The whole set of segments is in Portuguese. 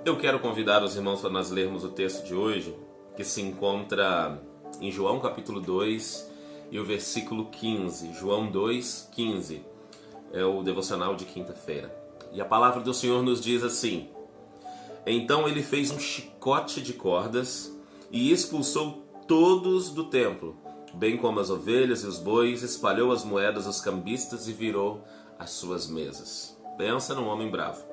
Eu quero convidar os irmãos para nós lermos o texto de hoje, que se encontra em João capítulo 2 e o versículo 15. João 2, 15. É o devocional de quinta-feira. E a palavra do Senhor nos diz assim: Então ele fez um chicote de cordas e expulsou todos do templo, bem como as ovelhas e os bois, espalhou as moedas aos cambistas e virou as suas mesas. Pensa num homem bravo.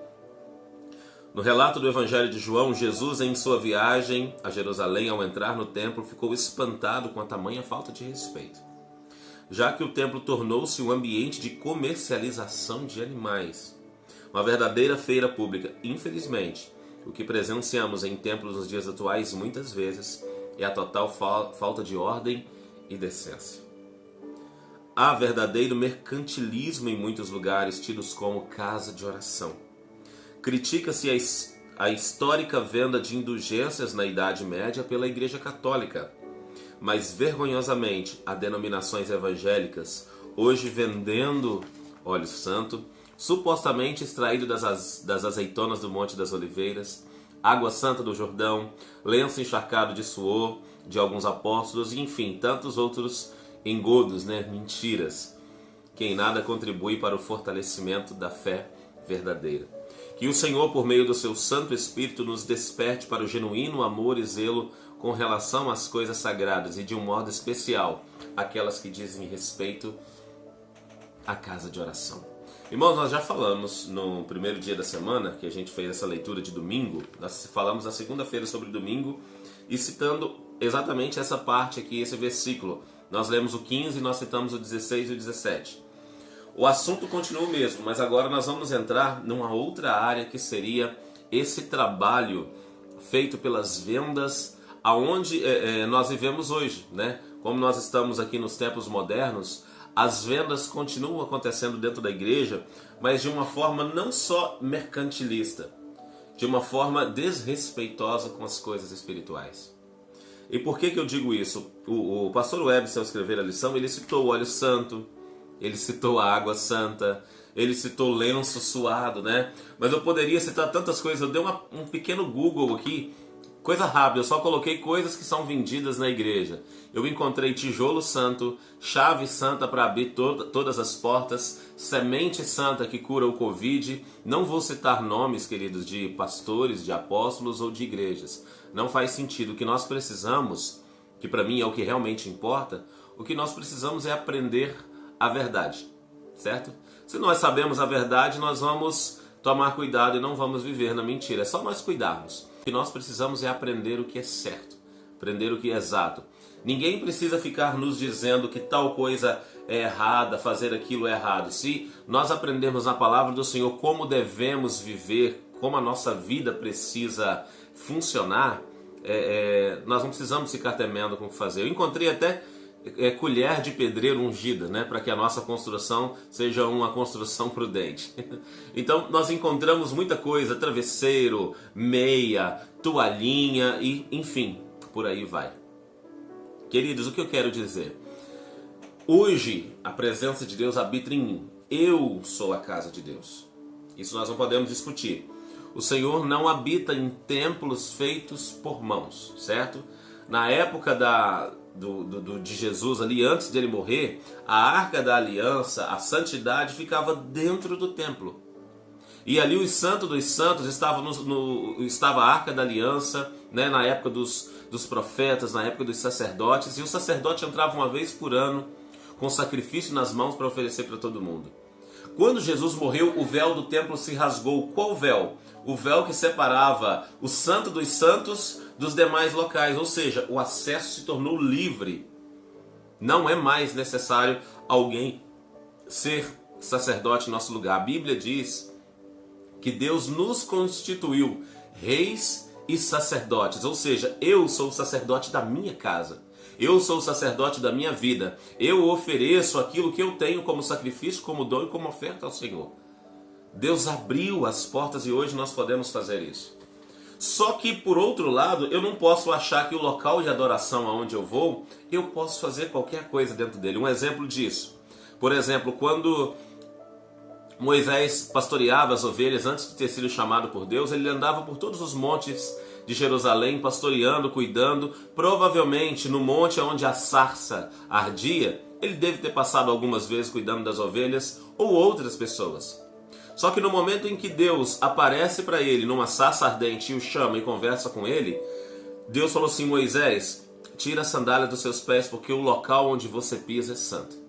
No relato do Evangelho de João, Jesus, em sua viagem a Jerusalém, ao entrar no templo, ficou espantado com a tamanha falta de respeito, já que o templo tornou-se um ambiente de comercialização de animais, uma verdadeira feira pública. Infelizmente, o que presenciamos em templos nos dias atuais muitas vezes é a total falta de ordem e decência. Há verdadeiro mercantilismo em muitos lugares tidos como casa de oração. Critica-se a histórica venda de indulgências na Idade Média pela Igreja Católica, mas vergonhosamente há denominações evangélicas hoje vendendo óleo santo, supostamente extraído das azeitonas do Monte das Oliveiras, água santa do Jordão, lenço encharcado de suor de alguns apóstolos e, enfim, tantos outros engodos, mentiras, que em nada contribui para o fortalecimento da fé verdadeira. Que o Senhor, por meio do seu Santo Espírito, nos desperte para o genuíno amor e zelo com relação às coisas sagradas e, de um modo especial, aquelas que dizem respeito à casa de oração. Irmãos, nós já falamos no primeiro dia da semana, que a gente fez essa leitura de domingo, nós falamos na segunda-feira sobre domingo, e citando exatamente essa parte aqui, esse versículo. Nós lemos o 15 e nós citamos o 16 e o 17. O assunto continua o mesmo, mas agora nós vamos entrar numa outra área que seria esse trabalho feito pelas vendas, aonde nós vivemos hoje, Como nós estamos aqui nos tempos modernos, as vendas continuam acontecendo dentro da igreja, mas de uma forma não só mercantilista, de uma forma desrespeitosa com as coisas espirituais. E por que eu digo isso? O pastor Webster, ao escrever a lição, ele citou o óleo santo, ele citou a água santa, ele citou lenço suado, Mas eu poderia citar tantas coisas. Eu dei um pequeno Google aqui, coisa rápida, eu só coloquei coisas que são vendidas na igreja. Eu encontrei tijolo santo, chave santa para abrir todas as portas, semente santa que cura o Covid. Não vou citar nomes, queridos, de pastores, de apóstolos ou de igrejas. Não faz sentido. O que nós precisamos, que para mim é o que realmente importa, o que nós precisamos é aprender a verdade, certo? Se nós sabemos a verdade, nós vamos tomar cuidado e não vamos viver na mentira. É só nós cuidarmos. O que nós precisamos é aprender o que é certo, aprender o que é exato. Ninguém precisa ficar nos dizendo que tal coisa é errada, fazer aquilo é errado. Se nós aprendermos na palavra do Senhor como devemos viver, como a nossa vida precisa funcionar, nós não precisamos ficar temendo com o que fazer. Eu encontrei até colher de pedreiro ungida, para que a nossa construção seja uma construção prudente. Então nós encontramos muita coisa, travesseiro, meia, toalhinha e enfim, por aí vai. Queridos, o que eu quero dizer? Hoje a presença de Deus habita em mim. Eu sou a casa de Deus. Isso nós não podemos discutir. O Senhor não habita em templos feitos por mãos, certo? Na época de Jesus, ali antes dele morrer, a Arca da Aliança, a santidade, ficava dentro do templo. E ali os santos dos santos estava a Arca da Aliança, na época dos profetas, na época dos sacerdotes, e o sacerdote entrava uma vez por ano com sacrifício nas mãos para oferecer para todo mundo. Quando Jesus morreu, o véu do templo se rasgou. Qual véu? O véu que separava o santo dos santos dos demais locais, ou seja, o acesso se tornou livre. Não é mais necessário alguém ser sacerdote em nosso lugar. A Bíblia diz que Deus nos constituiu reis e sacerdotes, ou seja, eu sou o sacerdote da minha casa. Eu sou o sacerdote da minha vida. Eu ofereço aquilo que eu tenho como sacrifício, como dom e como oferta ao Senhor. Deus abriu as portas e hoje nós podemos fazer isso. Só que, por outro lado, eu não posso achar que o local de adoração aonde eu vou, eu posso fazer qualquer coisa dentro dele. Um exemplo disso. Por exemplo, quando Moisés pastoreava as ovelhas antes de ter sido chamado por Deus. Ele andava por todos os montes de Jerusalém, pastoreando, cuidando. Provavelmente no monte onde a sarça ardia, ele deve ter passado algumas vezes cuidando das ovelhas ou outras pessoas. Só que no momento em que Deus aparece para ele numa sarça ardente e o chama e conversa com ele, Deus falou assim: Moisés, tira a sandália dos seus pés, porque o local onde você pisa é santo.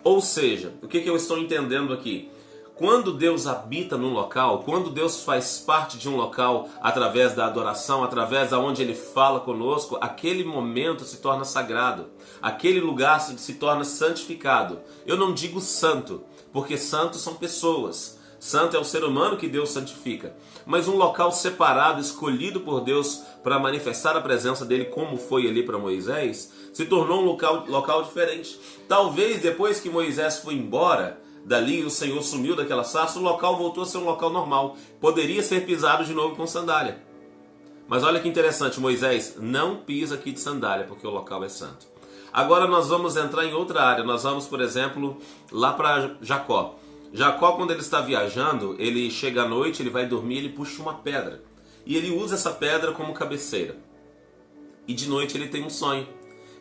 Ou seja, o que eu estou entendendo aqui? Quando Deus habita num local, quando Deus faz parte de um local através da adoração, através de onde Ele fala conosco, aquele momento se torna sagrado. Aquele lugar se torna santificado. Eu não digo santo, porque santos são pessoas. Santo é o ser humano que Deus santifica. Mas um local separado, escolhido por Deus para manifestar a presença dele, como foi ali para Moisés, se tornou um local diferente. Talvez depois que Moisés foi embora dali, o Senhor sumiu daquela sarça, o local voltou a ser um local normal. Poderia ser pisado de novo com sandália. Mas olha que interessante, Moisés, não pisa aqui de sandália, porque o local é santo. Agora nós vamos entrar em outra área. Nós vamos, por exemplo, lá para Jacó. Jacó, quando ele está viajando, ele chega à noite, ele vai dormir, ele puxa uma pedra. E ele usa essa pedra como cabeceira. E de noite ele tem um sonho.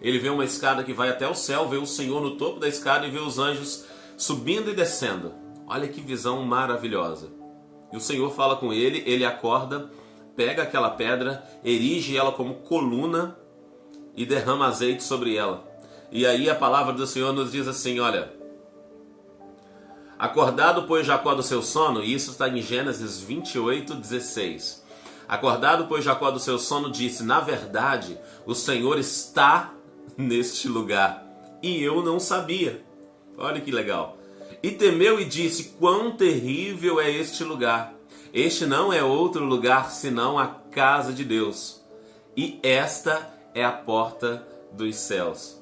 Ele vê uma escada que vai até o céu, vê o Senhor no topo da escada e vê os anjos subindo e descendo. Olha que visão maravilhosa. E o Senhor fala com ele, ele acorda, pega aquela pedra, erige ela como coluna e derrama azeite sobre ela. E aí a palavra do Senhor nos diz assim, olha: acordado, pois, Jacó do seu sono, e isso está em Gênesis 28:16. Acordado, pois, Jacó do seu sono, disse: na verdade, o Senhor está neste lugar, e eu não sabia. Olha que legal. E temeu e disse: quão terrível é este lugar. Este não é outro lugar senão a casa de Deus, e esta é a porta dos céus.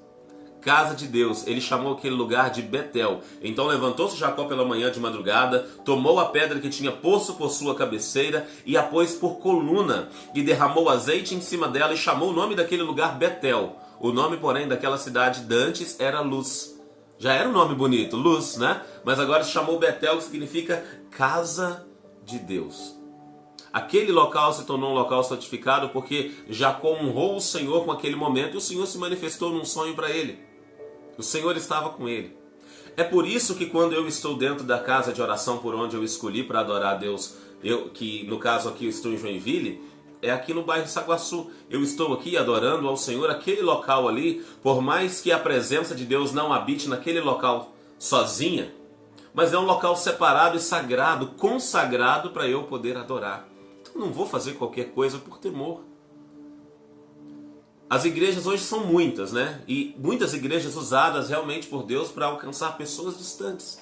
Casa de Deus, ele chamou aquele lugar de Betel. Então levantou-se Jacó pela manhã de madrugada, tomou a pedra que tinha posto por sua cabeceira e a pôs por coluna, e derramou azeite em cima dela e chamou o nome daquele lugar Betel. O nome, porém, daquela cidade dantes era Luz. Já era um nome bonito, Luz, né? Mas agora se chamou Betel, que significa casa de Deus. Aquele local se tornou um local santificado porque Jacó honrou o Senhor com aquele momento e o Senhor se manifestou num sonho para ele. O Senhor estava com ele. É por isso que quando eu estou dentro da casa de oração por onde eu escolhi para adorar a Deus, que no caso aqui eu estou em Joinville, é aqui no bairro Saguaçu. Eu estou aqui adorando ao Senhor, aquele local ali, por mais que a presença de Deus não habite naquele local sozinha, mas é um local separado e sagrado, consagrado para eu poder adorar. Então não vou fazer qualquer coisa por temor. As igrejas hoje são muitas, né? E muitas igrejas usadas realmente por Deus para alcançar pessoas distantes.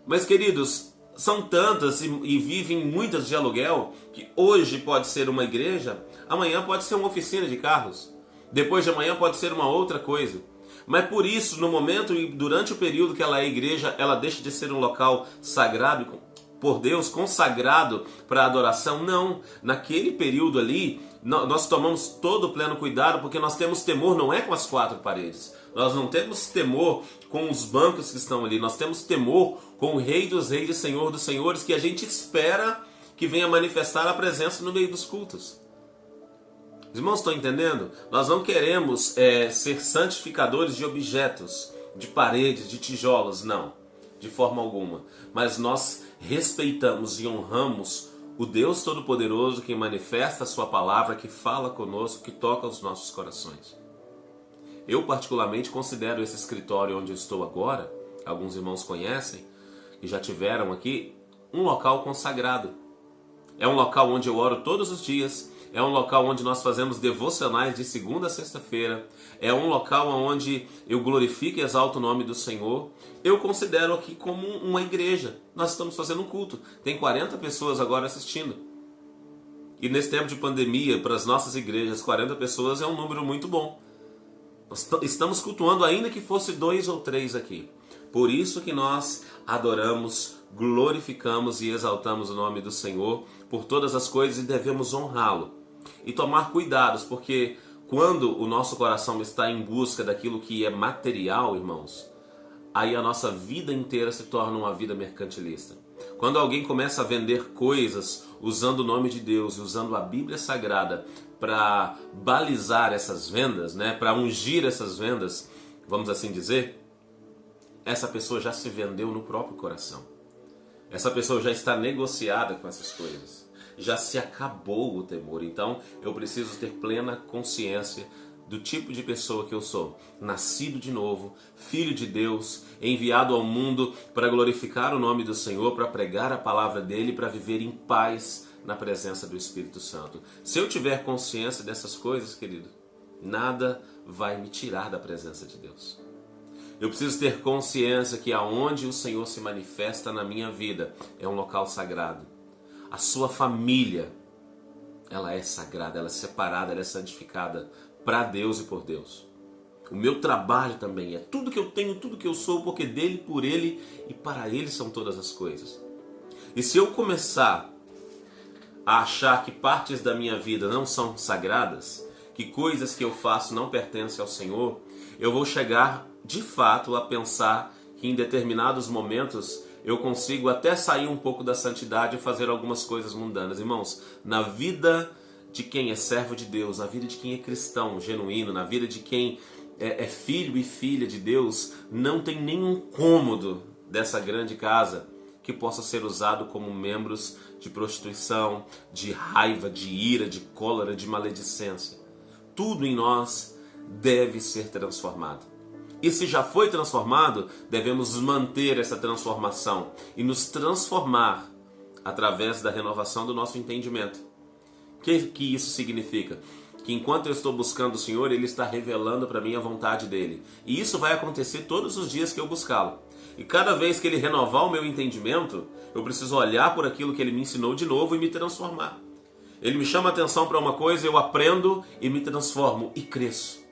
Mas, queridos, são tantas e vivem muitas de aluguel que hoje pode ser uma igreja, amanhã pode ser uma oficina de carros, depois de amanhã pode ser uma outra coisa. Mas por isso, no momento e durante o período que ela é igreja, ela deixa de ser um local sagrado por Deus, consagrado para adoração? Não. Naquele período ali, nós tomamos todo o pleno cuidado, porque nós temos temor não é com as quatro paredes. Nós não temos temor com os bancos que estão ali. Nós temos temor com o Rei dos Reis e Senhor dos Senhores, que a gente espera que venha manifestar a presença no meio dos cultos. Os irmãos estão entendendo? Nós não queremos ser santificadores de objetos, de paredes, de tijolos, não. De forma alguma. Mas nós respeitamos e honramos o Deus Todo-Poderoso que manifesta a sua palavra, que fala conosco, que toca os nossos corações. Eu particularmente considero esse escritório onde eu estou agora, alguns irmãos conhecem e já tiveram aqui, um local consagrado. É um local onde eu oro todos os dias, é um local onde nós fazemos devocionais de segunda a sexta-feira, é um local onde eu glorifico e exalto o nome do Senhor. Eu considero aqui como uma igreja. Nós estamos fazendo um culto. Tem 40 pessoas agora assistindo. E nesse tempo de pandemia, para as nossas igrejas, 40 pessoas é um número muito bom. Nós estamos cultuando ainda que fosse 2 ou 3 aqui. Por isso que nós adoramos, glorificamos e exaltamos o nome do Senhor por todas as coisas e devemos honrá-lo. E tomar cuidados, porque quando o nosso coração está em busca daquilo que é material, irmãos, aí a nossa vida inteira se torna uma vida mercantilista. Quando alguém começa a vender coisas usando o nome de Deus e usando a Bíblia Sagrada para balizar essas vendas, né, para ungir essas vendas, vamos assim dizer, essa pessoa já se vendeu no próprio coração. Essa pessoa já está negociada com essas coisas. Já se acabou o temor. Então eu preciso ter plena consciência do tipo de pessoa que eu sou. Nascido de novo, filho de Deus, enviado ao mundo para glorificar o nome do Senhor, para pregar a palavra dele, para viver em paz na presença do Espírito Santo. Se eu tiver consciência dessas coisas, querido, nada vai me tirar da presença de Deus. Eu preciso ter consciência que aonde o Senhor se manifesta na minha vida é um local sagrado. A sua família, ela é sagrada, ela é separada, ela é santificada para Deus e por Deus. O meu trabalho também é tudo que eu tenho, tudo que eu sou, porque dele, por ele e para ele são todas as coisas. E se eu começar a achar que partes da minha vida não são sagradas, que coisas que eu faço não pertencem ao Senhor, eu vou chegar de fato a pensar que em determinados momentos eu consigo até sair um pouco da santidade e fazer algumas coisas mundanas. Irmãos, na vida de quem é servo de Deus, na vida de quem é cristão genuíno, na vida de quem é filho e filha de Deus, não tem nenhum cômodo dessa grande casa que possa ser usado como membros de prostituição, de raiva, de ira, de cólera, de maledicência. Tudo em nós deve ser transformado. E se já foi transformado, devemos manter essa transformação e nos transformar através da renovação do nosso entendimento. O que isso significa? Que enquanto eu estou buscando o Senhor, Ele está revelando para mim a vontade dEle. E isso vai acontecer todos os dias que eu buscá-lo. E cada vez que Ele renovar o meu entendimento, eu preciso olhar por aquilo que Ele me ensinou de novo e me transformar. Ele me chama a atenção para uma coisa, eu aprendo e me transformo e cresço.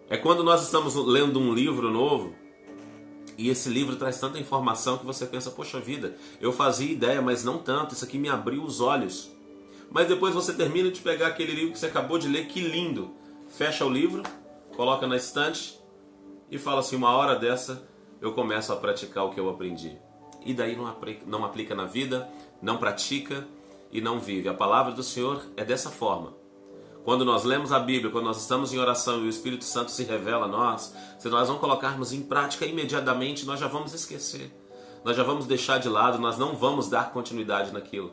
É quando nós estamos lendo um livro novo e esse livro traz tanta informação que você pensa, poxa vida, eu fazia ideia, mas não tanto, isso aqui me abriu os olhos. Mas depois você termina de pegar aquele livro que você acabou de ler, que lindo. Fecha o livro, coloca na estante e fala assim, uma hora dessa eu começo a praticar o que eu aprendi. E daí não aplica na vida, não pratica e não vive. A palavra do Senhor é dessa forma. Quando nós lemos a Bíblia, quando nós estamos em oração e o Espírito Santo se revela a nós, se nós não colocarmos em prática imediatamente, nós já vamos esquecer. Nós já vamos deixar de lado, nós não vamos dar continuidade naquilo.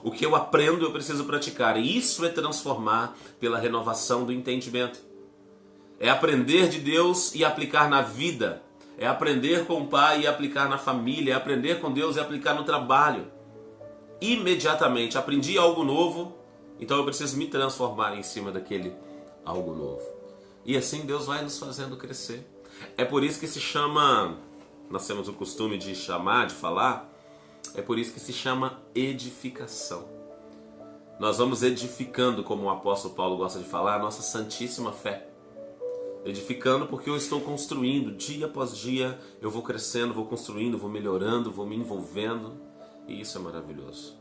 O que eu aprendo, eu preciso praticar. E isso é transformar pela renovação do entendimento. É aprender de Deus e aplicar na vida. É aprender com o Pai e aplicar na família. É aprender com Deus e aplicar no trabalho. Imediatamente, aprendi algo novo, então eu preciso me transformar em cima daquele algo novo. E assim Deus vai nos fazendo crescer. É por isso que se chama, nós temos o costume de chamar, de falar, é por isso que se chama edificação. Nós vamos edificando, como o apóstolo Paulo gosta de falar, a nossa santíssima fé. Edificando porque eu estou construindo, dia após dia, eu vou crescendo, vou construindo, vou melhorando, vou me envolvendo. E isso é maravilhoso.